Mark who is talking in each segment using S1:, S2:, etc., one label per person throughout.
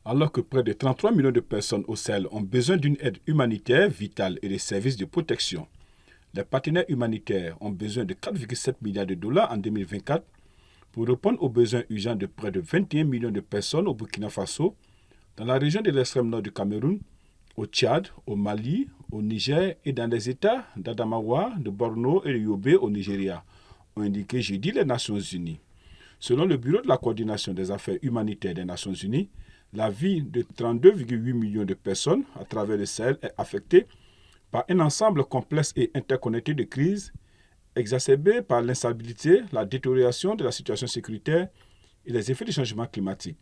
S1: Alors que près de 33 millions de personnes au Sahel ont besoin d'une aide humanitaire vitale et des services de protection, les partenaires humanitaires ont besoin de 4,7 milliards de dollars en 2024 pour répondre aux besoins urgents de près de 21 millions de personnes au Burkina Faso, dans la région de l'extrême nord du Cameroun, au Tchad, au Mali, au Niger et dans les États d'Adamawa, de Borno et de Yobe au Nigeria, ont indiqué jeudi les Nations Unies. Selon le Bureau de la coordination des affaires humanitaires des Nations Unies, la vie de 32,8 millions de personnes à travers le Sahel est affectée par un ensemble complexe et interconnecté de crises exacerbées par l'instabilité, la détérioration de la situation sécuritaire et les effets du changement climatique.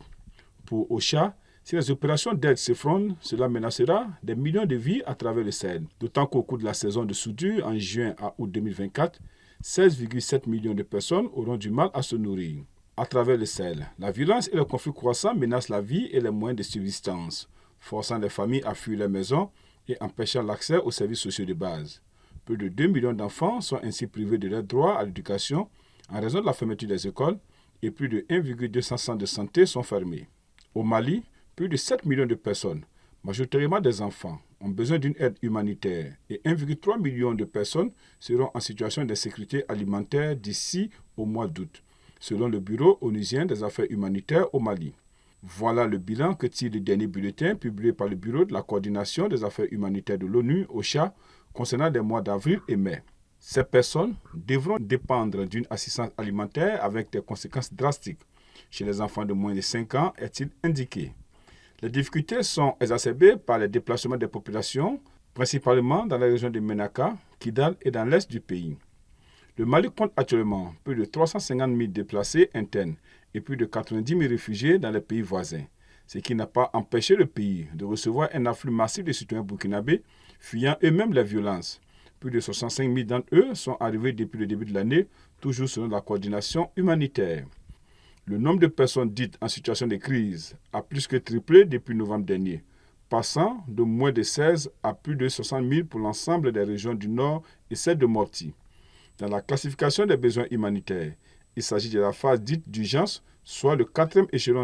S1: Pour OCHA, si les opérations d'aide s'effondrent, cela menacera des millions de vies à travers le Sahel. D'autant qu'au cours de la saison de soudure, en juin à août 2024, 16,7 millions de personnes auront du mal à se nourrir. À travers le Sahel, la violence et le conflit croissant menacent la vie et les moyens de subsistance, forçant les familles à fuir leurs maisons et empêchant l'accès aux services sociaux de base. Plus de 2 millions d'enfants sont ainsi privés de leur droit à l'éducation en raison de la fermeture des écoles et plus de 1,2 centres de santé sont fermés. Au Mali, plus de 7 millions de personnes, majoritairement des enfants, ont besoin d'une aide humanitaire et 1,3 million de personnes seront en situation d'insécurité alimentaire d'ici au mois d'août, selon le Bureau onusien des affaires humanitaires au Mali. Voilà le bilan que tire le dernier bulletin publié par le Bureau de la coordination des affaires humanitaires de l'ONU, OCHA, concernant les mois d'avril et mai. Ces personnes devront dépendre d'une assistance alimentaire avec des conséquences drastiques chez les enfants de moins de 5 ans, est-il indiqué. Les difficultés sont exacerbées par les déplacements des populations, principalement dans la région de Menaka, Kidal et dans l'est du pays. Le Mali compte actuellement plus de 350 000 déplacés internes et plus de 90 000 réfugiés dans les pays voisins, ce qui n'a pas empêché le pays de recevoir un afflux massif de citoyens burkinabés fuyant eux-mêmes les violences. Plus de 65 000 d'entre eux sont arrivés depuis le début de l'année, toujours selon la coordination humanitaire. Le nombre de personnes dites en situation de crise a plus que triplé depuis novembre dernier, passant de moins de 16 à plus de 60 000 pour l'ensemble des régions du Nord et celle de Morti. Dans la classification des besoins humanitaires, il s'agit de la phase dite d'urgence, soit le quatrième échelon